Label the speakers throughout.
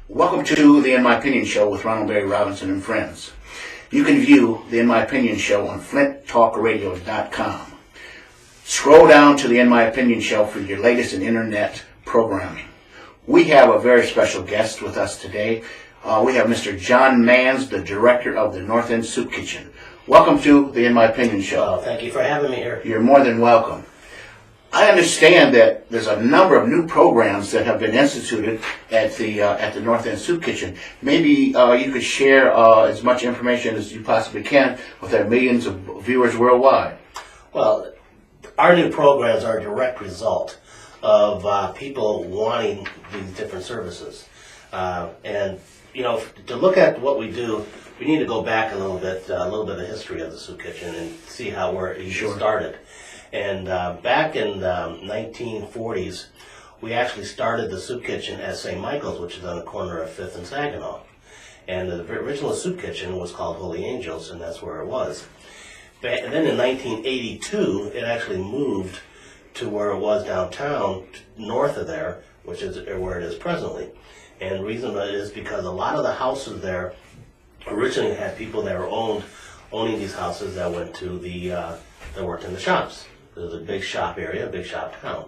Speaker 1: Welcome to the In My Opinion Show with Ronald Barry Robinson and friends. You can view the In My Opinion Show on flinttalkradio.com. Scroll down to the In My Opinion Show for your latest in internet programming. We have a very special guest with us today. We have Mr. John Manns, the director of the North End Soup Kitchen. Welcome to the In My Opinion Show.
Speaker 2: Thank you for having me here.
Speaker 1: You're more than welcome. I understand that there's a number of new programs that have been instituted at the North End Soup Kitchen. Maybe you could share as much information as you possibly can with our millions of viewers worldwide.
Speaker 2: Well, our new programs are a direct result of people wanting these different services. And, you know, to look at what we do, we need to go back a little bit of history of the Soup Kitchen and see how it started. And back in the 1940s, we actually started the Soup Kitchen at St. Michael's, which is on the corner of 5th and Saginaw. And the original Soup Kitchen was called Holy Angels, and that's where it was. And then in 1982, it actually moved to where it was downtown, north of there, which is where it is presently. And the reason is because a lot of the houses there originally had people that were owning these houses that went to that worked in the shops. It was a big shop area, a big shop town.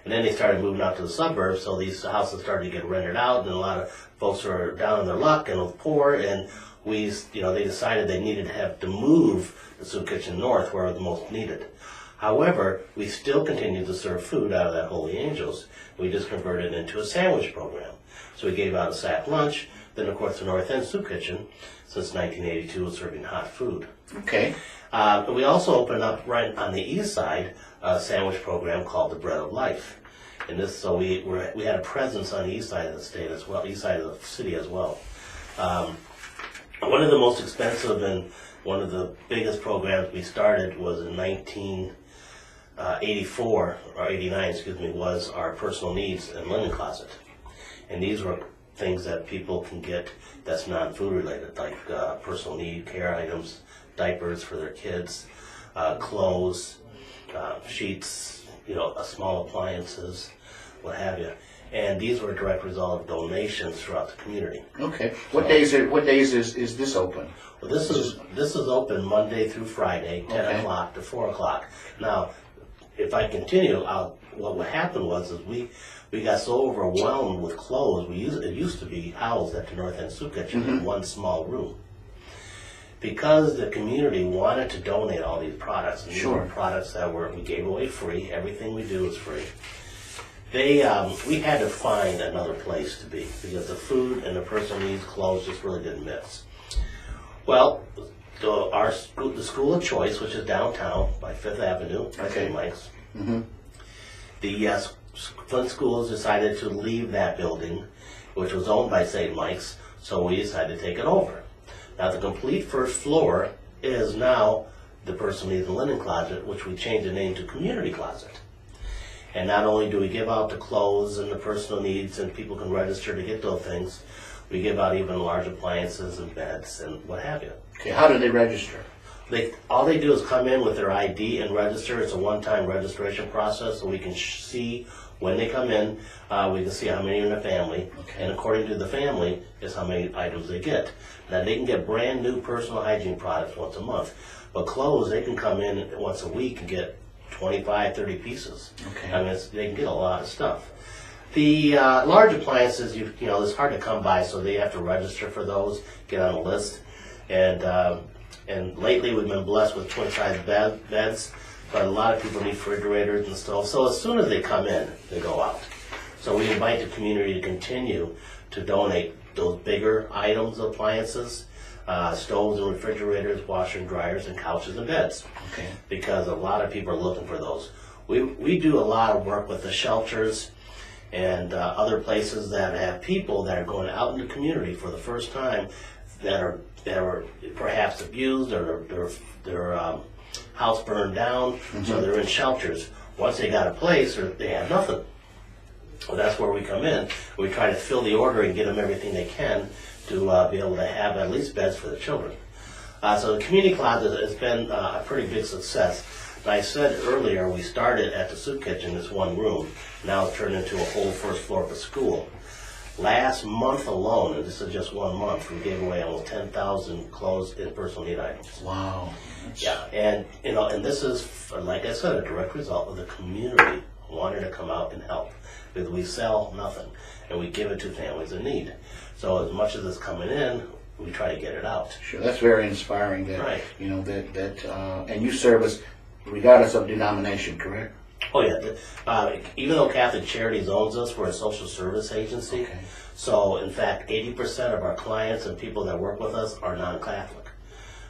Speaker 2: And then they started moving out to the suburbs, so these houses started to get rented out, and a lot of folks were down on their luck and was poor, and they decided they needed to move the Soup Kitchen north where it was most needed. However, we still continued to serve food out of that Holy Angels. We just converted it into a sandwich program. So we gave out a sack lunch, then of course the North End Soup Kitchen, since 1982, was serving hot food.
Speaker 1: Okay.
Speaker 2: We also opened up right on the east side a sandwich program called the Bread of Life, and we had a presence on the east side of the state as well, east side of the city as well. One of the most expensive and one of the biggest programs we started was in 1984 or 89, excuse me, was our personal needs and linen closet, and these were things that people can get that's non-food related, like personal need care items, diapers for their kids, clothes, sheets, small appliances, what have you. And these were a direct result of donations throughout the community.
Speaker 1: Okay. What days is this open?
Speaker 2: Well, this is open Monday through Friday, 10 o'clock to 4 o'clock. Now, if I continue, what would happen was we got so overwhelmed with clothes. It used to be housed at the North End Soup Kitchen in one small room. Because the community wanted to donate all these products, and these were products that we gave away free. Everything we do is free. We had to find another place to be because the food and the personal needs clothes just really didn't mix. Well, the School of Choice, which is downtown by 5th Avenue, by St. Mike's, the Flint schools decided to leave that building, which was owned by St. Mike's, so we decided to take it over. Now, the complete first floor is now the personal needs and linen closet, which we changed the name to Community Closet. And not only do we give out the clothes and the personal needs, and people can register to get those things, we give out even large appliances and beds and what have you.
Speaker 1: Okay, how do they register?
Speaker 2: All they do is come in with their ID and register. It's a one-time registration process, so we can see when they come in. We can see how many are in the family, and according to the family is how many items they get. Now, they can get brand new personal hygiene products once a month, but clothes, they can come in once a week and get 25, 30 pieces. Okay. I mean, they can get a lot of stuff. The large appliances, it's hard to come by, so they have to register for those, get on a list. And lately we've been blessed with twin-size beds, but a lot of people need refrigerators and stuff. So as soon as they come in, they go out. So we invite the community to continue to donate those bigger items, appliances, stoves and refrigerators, washer and dryers, and couches and beds. Okay. Because a lot of people are looking for those. We do a lot of work with the shelters and other places that have people that are going out in the community for the first time that were perhaps abused or their house burned down, so they're in shelters. Once they got a place, or they have nothing. Well, that's where we come in. We try to fill the order and get them everything they can to be able to have at least beds for the children. So the community closet has been a pretty big success. And I said earlier, we started at the soup kitchen as one room. Now it's turned into a whole first floor of a school. Last month alone, and this is just 1 month, we gave away almost 10,000 clothes and personal need items.
Speaker 1: Wow.
Speaker 2: Yeah, and and this is, like I said, a direct result of the community wanting to come out and help. Because we sell nothing, and we give it to families in need. So as much as it's coming in, we try to get it out.
Speaker 1: Sure, that's very inspiring. That
Speaker 2: Right.
Speaker 1: And you service regardless of denomination, correct?
Speaker 2: Oh yeah, even though Catholic Charities owns us, we're a social service agency.
Speaker 1: Okay.
Speaker 2: So in fact, 80% of our clients and people that work with us are non-Catholic.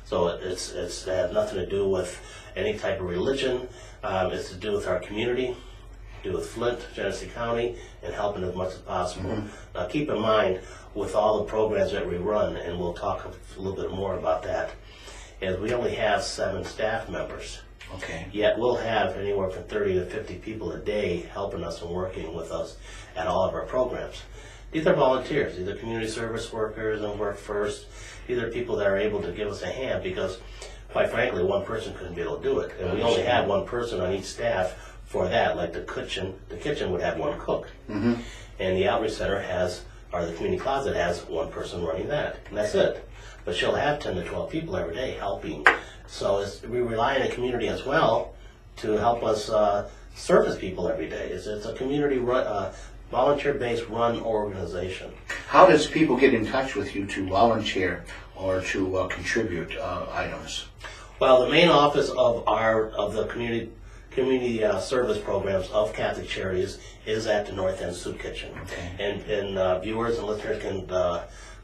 Speaker 2: So it has nothing to do with any type of religion. It's to do with our community, do with Flint, Genesee County, and helping as much as possible. Now keep in mind, with all the programs that we run, and we'll talk a little bit more about that, is we only have 7 staff members.
Speaker 1: Okay.
Speaker 2: Yet we'll have anywhere from 30 to 50 people a day helping us and working with us at all of our programs. These are volunteers, these are community service workers and Work First. These are people that are able to give us a hand because, quite frankly, one person couldn't be able to do it. And we only had one person on each staff for that, like the kitchen would have one cook. And the outreach center or the community closet has one person running that, and that's it. But she'll have 10 to 12 people every day helping. So we rely on the community as well to help us service people every day. It's a community volunteer-based run organization.
Speaker 1: How does people get in touch with you to volunteer or to contribute items?
Speaker 2: Well, the main office of the community service programs of Catholic Charities is at the North End Soup Kitchen.
Speaker 1: Okay.
Speaker 2: And viewers and listeners can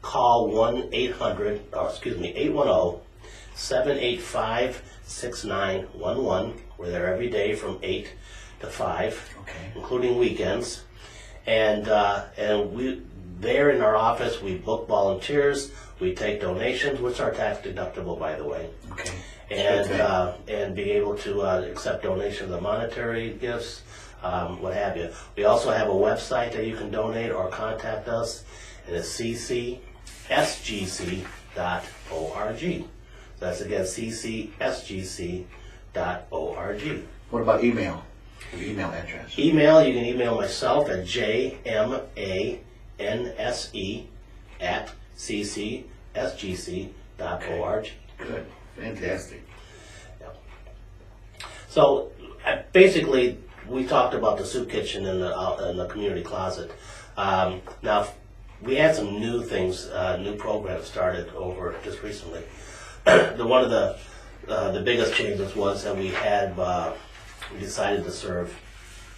Speaker 2: call 800-785-6911. We're there every day from 8 to 5,
Speaker 1: Okay.
Speaker 2: including weekends. And we there in our office, we book volunteers, we take donations, which are tax deductible, by the way.
Speaker 1: Okay.
Speaker 2: And be able to accept donations of monetary gifts, what have you. We also have a website that you can donate or contact us, and it's ccsgc.org. That's again ccsgc.org.
Speaker 1: What about email? Your email address?
Speaker 2: Email, you can email myself at jmanse@ccsgc.org.
Speaker 1: Good. Fantastic.
Speaker 2: So basically, we talked about the soup kitchen and the community closet. Now, we had some new things, new programs started over just recently. One of the biggest changes was that we decided to serve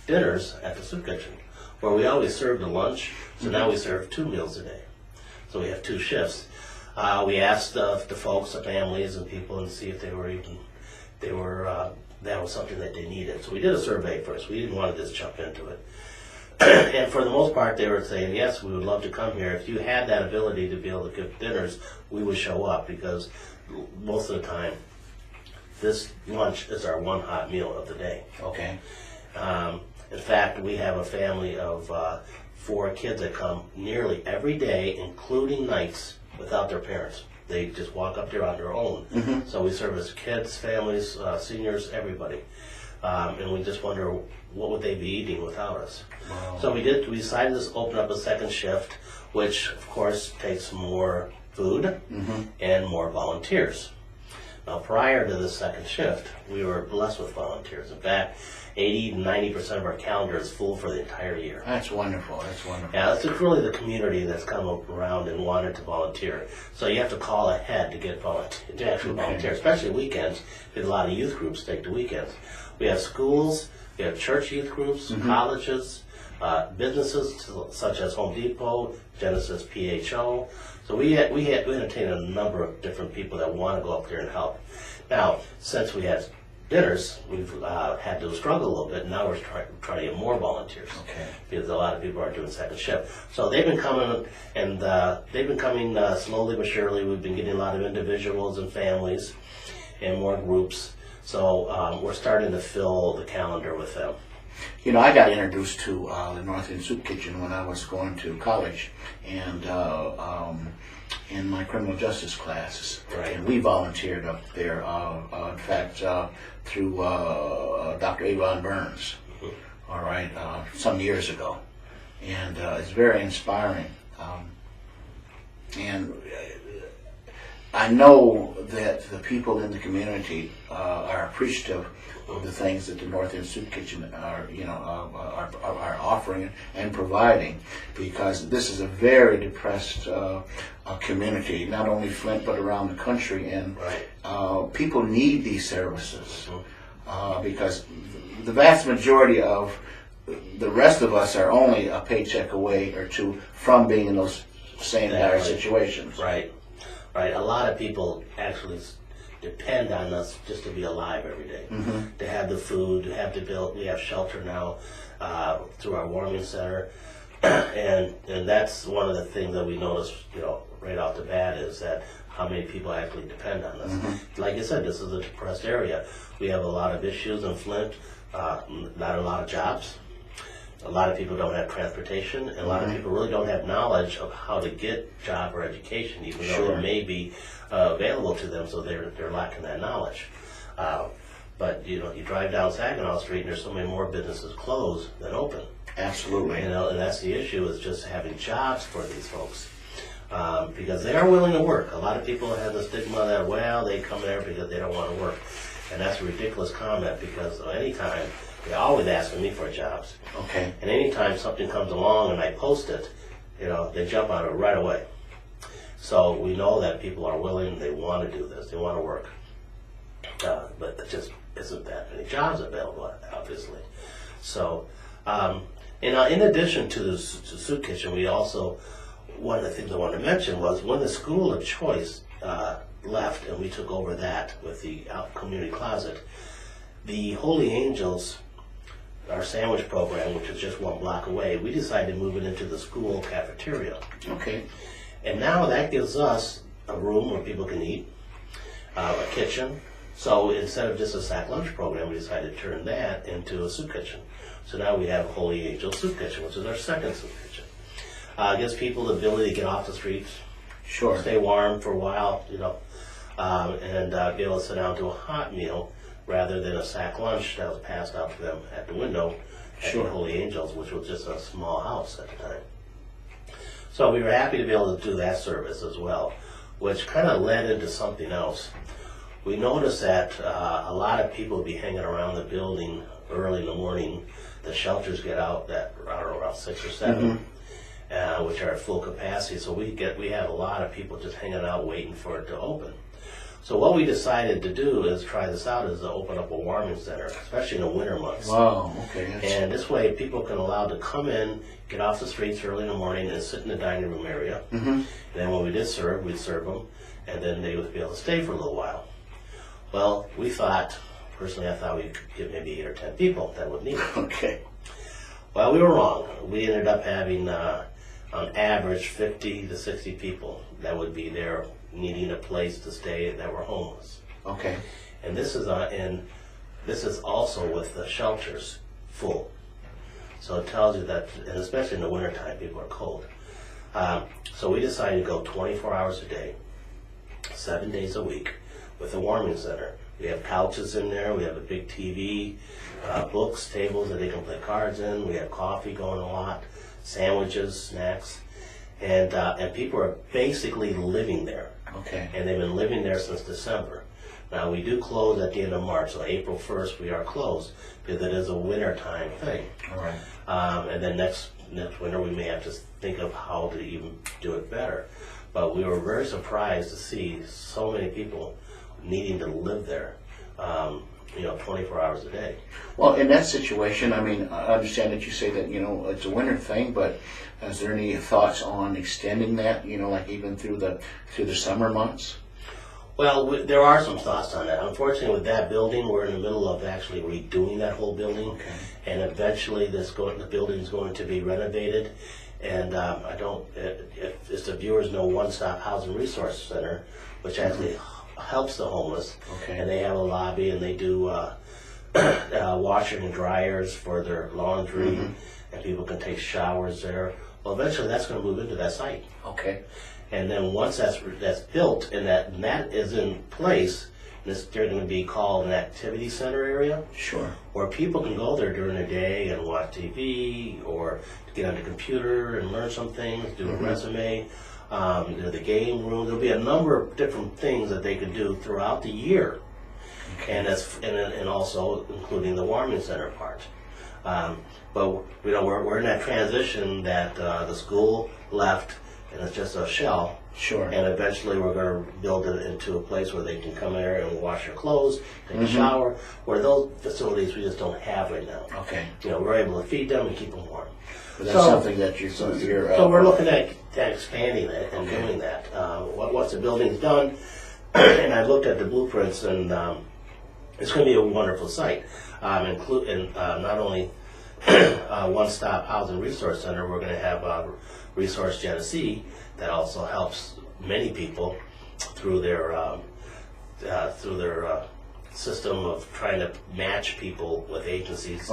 Speaker 2: dinners at the soup kitchen, where we always served a lunch. So now we serve 2 meals a day. So we have 2 shifts. We asked the folks, the families, and people, and see if that was something that they needed. So we did a survey first. We didn't want to just jump into it. And for the most part, they were saying, yes, we would love to come here. If you had that ability to be able to give dinners, we would show up, because most of the time, this lunch is our one hot meal of the day.
Speaker 1: Okay.
Speaker 2: In fact, we have a family of 4 kids that come nearly every day, including nights, without their parents. They just walk up there on their own. So we service kids, families, seniors, everybody. And we just wonder, what would they be eating without us?
Speaker 1: Wow.
Speaker 2: So we decided to open up a second shift, which of course takes more food and more volunteers. Now, prior to the second shift, we were blessed with volunteers. In fact, 80 to 90% of our calendar is full for the entire year.
Speaker 1: That's wonderful. That's wonderful.
Speaker 2: Yeah, it's really the community that's come around and wanted to volunteer. So you have to call ahead to actually volunteer, especially weekends, because a lot of youth groups take the weekends. We have schools, we have church youth groups, colleges, businesses such as Home Depot, Genesis PHO. So we entertain a number of different people that want to go up there and help. Now, since we had dinners, we've had to struggle a little bit. Now we're trying to get more volunteers.
Speaker 1: Okay.
Speaker 2: Because a lot of people aren't doing second shift. So they've been coming, and slowly but surely. We've been getting a lot of individuals and families and more groups. So we're starting to fill the calendar with them.
Speaker 1: You know, I got introduced to the North End Soup Kitchen when I was going to college, and in my criminal justice classes.
Speaker 2: Right.
Speaker 1: And we volunteered up there, in fact, through Dr. Aaron Burns, all right, some years ago. And it's very inspiring. And I know that the people in the community are appreciative of the things that the North End Soup Kitchen are offering and providing, because this is a very depressed community, not only Flint but around the country, and people need these services because the vast majority of the rest of us are only a paycheck away or two from being in those same dire situations.
Speaker 2: Right. Right. A lot of people actually depend on us just to be alive every day, to have the food, to have the bill. We have shelter now through our warming center, and that's one of the things that we noticed, right off the bat, is that how many people actually depend on us. Like I said, this is a depressed area. We have a lot of issues in Flint, not a lot of jobs. A lot of people don't have transportation, and a lot of people really don't have knowledge of how to get job or education, even though it may be available to them, so they're lacking that knowledge. But you drive down Saginaw Street, and there's so many more businesses closed than open.
Speaker 1: Absolutely.
Speaker 2: And that's the issue, is just having jobs for these folks. Because they are willing to work. A lot of people have the stigma that, well, they come there because they don't want to work. And that's a ridiculous comment, because anytime, they're always asking me for jobs.
Speaker 1: Okay.
Speaker 2: And anytime something comes along and I post it, they jump on it right away. So we know that people are willing, they want to do this, they want to work. But there just isn't that many jobs available, obviously. So, in addition to the soup kitchen, we also, one of the things I wanted to mention was when the School of Choice left and we took over that with the community closet, the Holy Angels, our sandwich program, which is just one block away, we decided to move it into the school cafeteria.
Speaker 1: Okay.
Speaker 2: And now that gives us a room where people can eat, a kitchen. So instead of just a sack lunch program, we decided to turn that into a soup kitchen. So now we have Holy Angel Soup Kitchen, which is our second soup kitchen. It gives people the ability to get off the streets, stay warm for a while, and be able to sit down to a hot meal, rather than a sack lunch that was passed out to them at the window at the Holy Angels, which was just a small house at the time. So we were happy to be able to do that service as well, which kind of led into something else. We noticed that a lot of people would be hanging around the building early in the morning. The shelters get out at around 6 or 7, which are at full capacity. So we have a lot of people just hanging out waiting for it to open. So what we decided to do is try this out, is to open up a warming center, especially in the winter months.
Speaker 1: Wow, okay.
Speaker 2: And this way people can allow to come in, get off the streets early in the morning and sit in the dining room area. And then when we did serve, we'd serve them, and then they would be able to stay for a little while. Well, we thought, personally I thought we could get maybe 8 or 10 people that would need it.
Speaker 1: Okay.
Speaker 2: Well, we were wrong. We ended up having, on average, 50 to 60 people that would be there needing a place to stay that were homeless.
Speaker 1: Okay.
Speaker 2: And this is also with the shelters full. So it tells you that, and especially in the wintertime, people are cold. So we decided to go 24 hours a day, 7 days a week, with a warming center. We have couches in there, we have a big TV, books, tables that they can play cards in, we have coffee going a lot, sandwiches, snacks, and people are basically living there.
Speaker 1: Okay.
Speaker 2: And they've been living there since December. Now we do close at the end of March, so April 1st we are closed, because it is a wintertime thing.
Speaker 1: All right.
Speaker 2: And then next winter we may have to think of how to even do it better. But we were very surprised to see so many people needing to live there, 24 hours a day.
Speaker 1: Well, in that situation, I mean, I understand that you say that, it's a winter thing, but is there any thoughts on extending that, like even through the summer months?
Speaker 2: Well, there are some thoughts on that. Unfortunately, with that building, we're in the middle of actually redoing that whole building.
Speaker 1: Okay.
Speaker 2: And eventually the building's going to be renovated. And I don't, if the viewers know One Stop Housing Resource Center, which actually helps the homeless.
Speaker 1: Okay.
Speaker 2: And they have a lobby and they do washing and dryers for their laundry, and people can take showers there. Well, eventually that's going to move into that site.
Speaker 1: Okay.
Speaker 2: And then once that's built and that is in place, they're going to be called an activity center area,
Speaker 1: Sure.
Speaker 2: where people can go there during the day and watch TV or get on the computer and learn some things, do a resume, the game room. There'll be a number of different things that they can do throughout the year, and and also including the warming center part. But we're in that transition that the school left, and it's just a shell.
Speaker 1: Sure.
Speaker 2: And eventually we're going to build it into a place where they can come there and wash their clothes, take a shower, where those facilities we just don't have right now.
Speaker 1: Okay.
Speaker 2: We're able to feed them and keep them warm.
Speaker 1: But that's something that you're
Speaker 2: So we're looking at expanding it and doing that. Once the building's done, and I've looked at the blueprints, and it's going to be a wonderful site. Including not only One Stop Housing Resource Center, we're going to have Resource Genesee that also helps many people through their system of trying to match people with agencies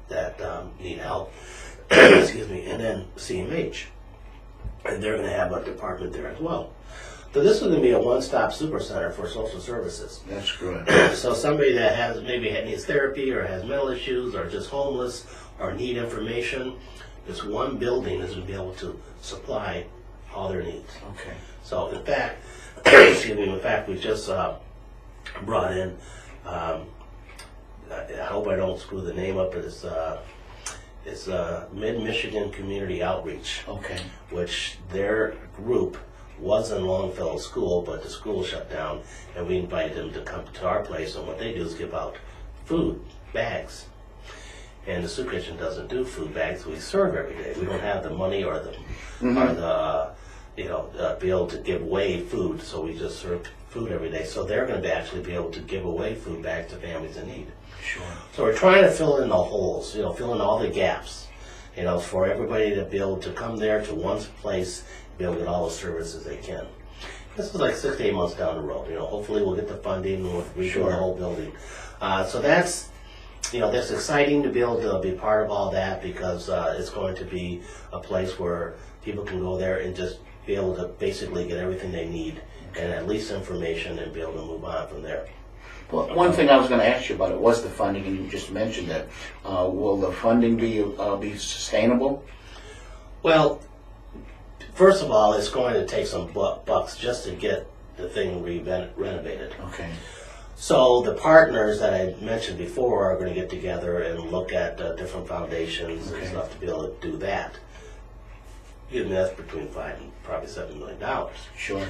Speaker 2: that need help. Excuse me, and then CMH, and they're going to have a department there as well. So this is going to be a one-stop super center for social services.
Speaker 1: That's good.
Speaker 2: So somebody that needs therapy or has mental issues or just homeless or need information, this one building is going to be able to supply all their needs.
Speaker 1: Okay.
Speaker 2: So in fact, excuse me, we just brought in, I hope I don't screw the name up, but it's Mid-Michigan Community Outreach.
Speaker 1: Okay.
Speaker 2: Which their group was in Longfellow School, but the school shut down, and we invited them to come to our place, and what they do is give out food, bags. And the soup kitchen doesn't do food bags, we serve every day. We don't have the money or the be able to give away food, so we just serve food every day. So they're going to actually be able to give away food bags to families in need.
Speaker 1: Sure.
Speaker 2: So we're trying to fill in the holes, fill in all the gaps, for everybody to be able to come there to one place, be able to get all the services they can. This is like 6 to 8 months down the road. Hopefully we'll get the funding and we'll redo the whole building. So that's exciting to be able to be part of all that, because it's going to be a place where people can go there and just be able to basically get everything they need and at least information and be able to move on from there.
Speaker 1: Well, one thing I was going to ask you about it was the funding, and you just mentioned that. Will the funding be sustainable?
Speaker 2: Well, first of all, it's going to take some bucks just to get the thing renovated.
Speaker 1: Okay.
Speaker 2: So the partners that I mentioned before are going to get together and look at different foundations and stuff to be able to do that. That's between $5 and probably $7 million.
Speaker 1: Sure.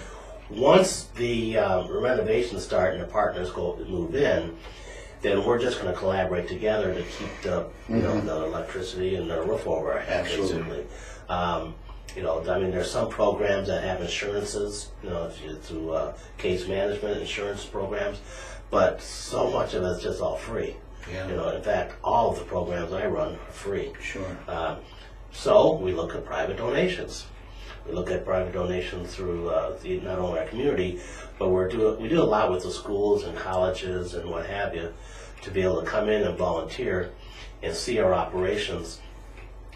Speaker 2: Once the renovations start and the partners move in, then we're just going to collaborate together to keep the the electricity and the roof over our head.
Speaker 1: Absolutely.
Speaker 2: Basically. There's some programs that have insurances, through case management insurance programs, but so much of it's just all free.
Speaker 1: Yeah.
Speaker 2: In fact, all of the programs I run are free.
Speaker 1: Sure.
Speaker 2: So we look at private donations. We look at private donations through not only our community, but we do a lot with the schools and colleges and what have you, to be able to come in and volunteer and see our operations.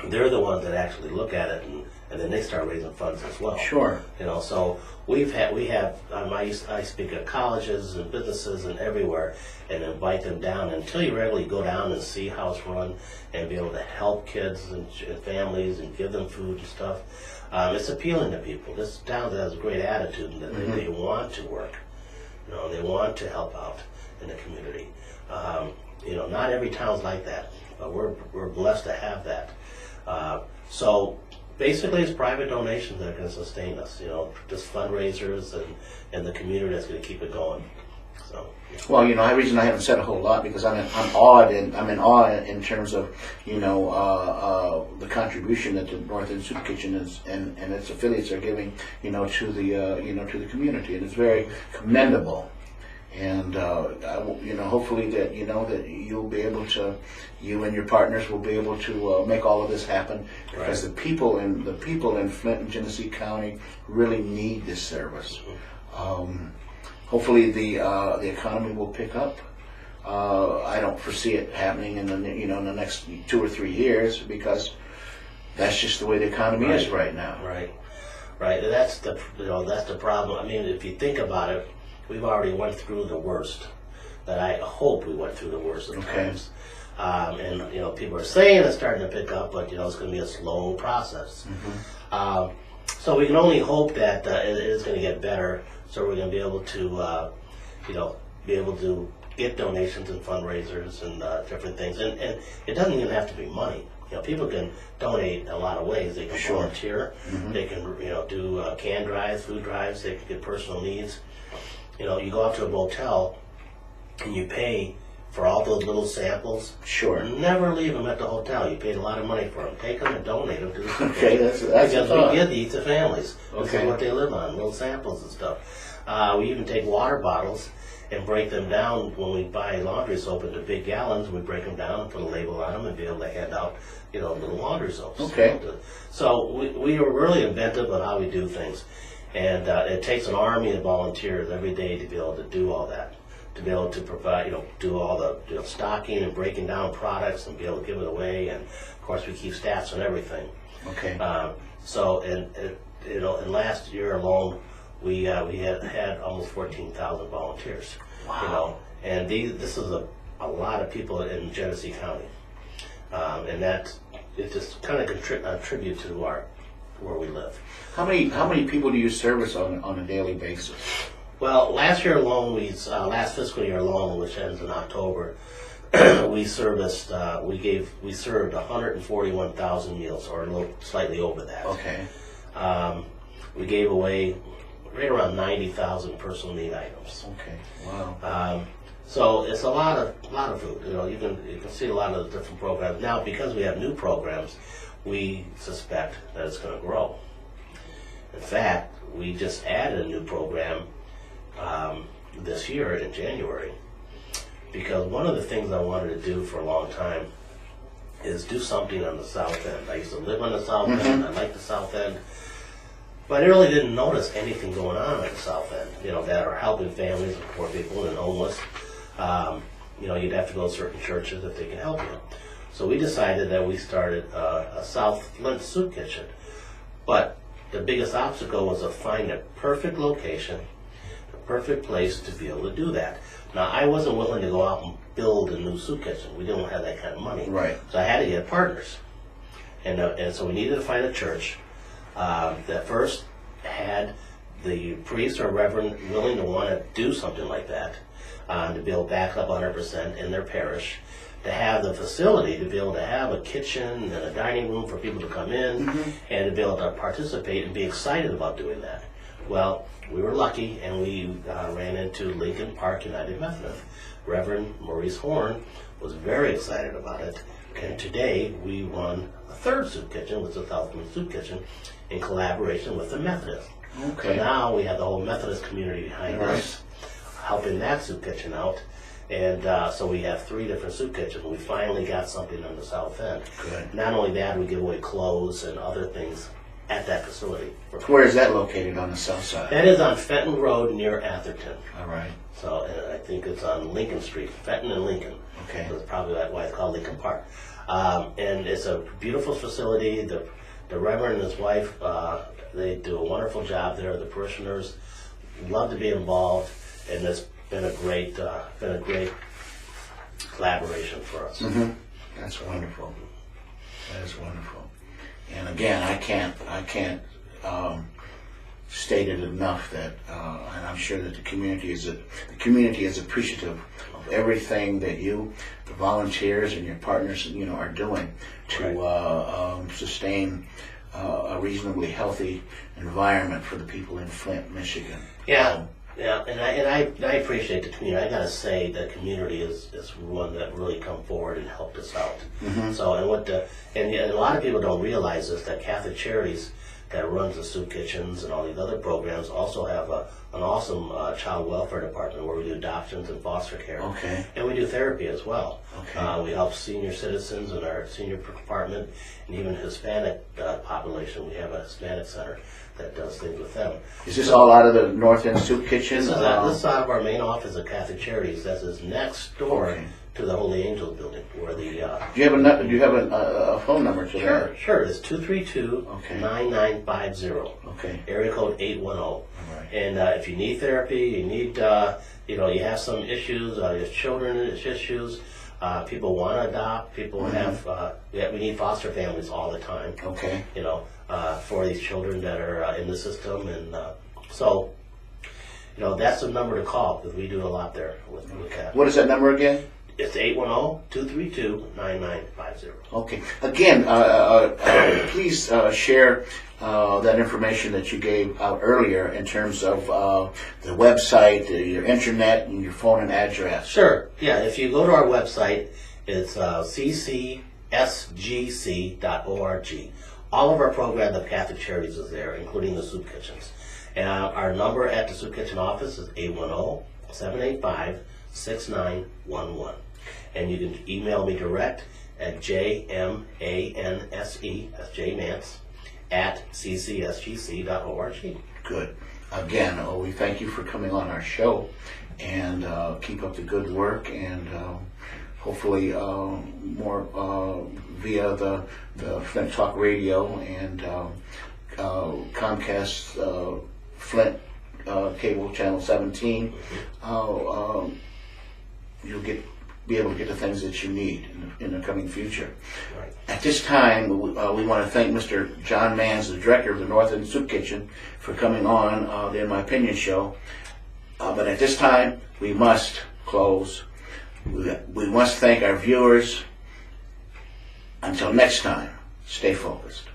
Speaker 2: They're the ones that actually look at it, and then they start raising funds as well.
Speaker 1: Sure.
Speaker 2: So I speak at colleges and businesses and everywhere, and invite them down until you regularly go down and see how it's run and be able to help kids and families and give them food and stuff. It's appealing to people. This town has a great attitude, and that they want to work. They want to help out in the community. Not every town's like that, but we're blessed to have that. So basically, it's private donations that are going to sustain us. Just fundraisers and the community that's going to keep it going. So,
Speaker 1: Well, the reason I haven't said a whole lot because I'm in awe in terms of the contribution that the North End Soup Kitchen is and its affiliates are giving to the community, and it's very commendable. And hopefully that that you'll be able to, you and your partners will be able to make all of this happen, because the people in Flint and Genesee County really need this service. Hopefully the economy will pick up. I don't foresee it happening in the next 2 or 3 years, because that's just the way the economy is right now.
Speaker 2: Right. And that's the problem. I mean, if you think about it, we've already went through the worst. That I hope we went through the worst of times. And people are saying it's starting to pick up, but it's going to be a slow process. So we can only hope that it is going to get better. So we're going to be able to, get donations and fundraisers and different things. And it doesn't even have to be money. People can donate a lot of ways. They can volunteer. They can, do can drives, food drives. They can get personal needs. You go out to a motel and you pay for all those little samples.
Speaker 1: Sure.
Speaker 2: Never leave them at the hotel. You paid a lot of money for them. Take them and donate them to the
Speaker 1: Okay, that's
Speaker 2: because we give these to families. This
Speaker 1: Okay.
Speaker 2: is what they live on, little samples and stuff. We even take water bottles and break them down when we buy laundry soap into big gallons. We break them down and put a label on them and be able to hand out, little laundry soaps.
Speaker 1: Okay.
Speaker 2: So we are really inventive of how we do things. And it takes an army of volunteers every day to be able to do all that, to be able to provide, do all the stocking and breaking down products and be able to give it away. And of course, we keep stats on everything.
Speaker 1: Okay.
Speaker 2: And last year alone, we had almost 14,000 volunteers.
Speaker 1: Wow.
Speaker 2: And this is a lot of people in Genesee County, and it just kind of contribute to where we live.
Speaker 1: How many people do you service on a daily basis?
Speaker 2: Well, last year alone, last fiscal year alone, which ends in October, we served 141,000 meals, or a little slightly over that.
Speaker 1: Okay.
Speaker 2: We gave away right around 90,000 personal need items.
Speaker 1: Okay. Wow.
Speaker 2: So it's a lot of food. You can see a lot of the different programs now. Because we have new programs, we suspect that it's going to grow. In fact, we just added a new program this year in January, because one of the things I wanted to do for a long time is do something on the South End. I used to live on the South End. I like the South End. But I really didn't notice anything going on at the South End, that are helping families and poor people and homeless. You'd have to go to certain churches if they can help you. So we decided that we started a South Flint Soup Kitchen. But the biggest obstacle was to find a perfect location, the perfect place to be able to do that. Now, I wasn't willing to go out and build a new soup kitchen. We didn't have that kind of money.
Speaker 1: Right.
Speaker 2: So I had to get partners. And so we needed to find a church that first had the priest or reverend willing to want to do something like that, to be able to back up 100% in their parish, to have the facility to be able to have a kitchen and a dining room for people to come in, and to be able to participate and be excited about doing that. Well, we were lucky, and we ran into Lincoln Park United Methodist. Reverend Maurice Horn was very excited about it, and today we run a third soup kitchen, which is the South Flint Soup Kitchen, in collaboration with the Methodists.
Speaker 1: Okay.
Speaker 2: So now we have the whole Methodist community behind us, helping that soup kitchen out. And so we have 3 different soup kitchens. We finally got something on the South End.
Speaker 1: Good.
Speaker 2: Not only that, we give away clothes and other things at that facility.
Speaker 1: Where is that located on the south side?
Speaker 2: That is on Fenton Road near Atherton.
Speaker 1: All right.
Speaker 2: So I think it's on Lincoln Street, Fenton and Lincoln.
Speaker 1: Okay.
Speaker 2: So it's probably why it's called Lincoln Park. And it's a beautiful facility. The Reverend and his wife, they do a wonderful job there. The parishioners love to be involved, and it's been a great collaboration for us.
Speaker 1: That's wonderful. That is wonderful. And again, I can't state it enough that, and I'm sure that the community is appreciative of everything that you, the volunteers, and your partners, are doing to sustain a reasonably healthy environment for the people in Flint, Michigan.
Speaker 2: Yeah. Yeah, and I appreciate the community. I gotta say, the community is one that really come forward and helped us out. So, and a lot of people don't realize this, that Catholic Charities that runs the soup kitchens and all these other programs also have an awesome child welfare department where we do adoptions and foster care.
Speaker 1: Okay.
Speaker 2: And we do therapy as well.
Speaker 1: Okay.
Speaker 2: We help senior citizens in our senior department, and even Hispanic population. We have a Hispanic center that does things with them.
Speaker 1: Is this all out of the North End Soup Kitchen?
Speaker 2: This is out of our main office of Catholic Charities. That is next door
Speaker 1: Okay.
Speaker 2: to the Holy Angels building, where the
Speaker 1: Do you have a phone number to that?
Speaker 2: sure. It's 232-9950.
Speaker 1: Okay.
Speaker 2: Area code 810.
Speaker 1: Right.
Speaker 2: And if you need therapy, you need you have some issues, your children issues. People want to adopt. People have. We need foster families all the time.
Speaker 1: Okay.
Speaker 2: For these children that are in the system, and so that's the number to call, because we do a lot there with that.
Speaker 1: What is that number again?
Speaker 2: It's 810-232-9950.
Speaker 1: Okay. Again, please share that information that you gave out earlier in terms of the website, your internet, and your phone and address.
Speaker 2: Sure. Yeah. If you go to our website, it's ccsgc.org. All of our programs of Catholic Charities is there, including the soup kitchens. And our number at the soup kitchen office is 810-785-6911. And you can email me direct at jmanse, that's jmance, at ccsgc.org.
Speaker 1: Good. Again, we thank you for coming on our show, and keep up the good work, and hopefully more via the Flint Talk Radio and Comcast Flint Cable Channel 17. You'll be able to get the things that you need in the coming future.
Speaker 2: Right.
Speaker 1: At this time, we want to thank Mr. John Mans, the director of the North End Soup Kitchen, for coming on the In My Opinion show. But at this time, we must close. We must thank our viewers. Until next time, stay focused.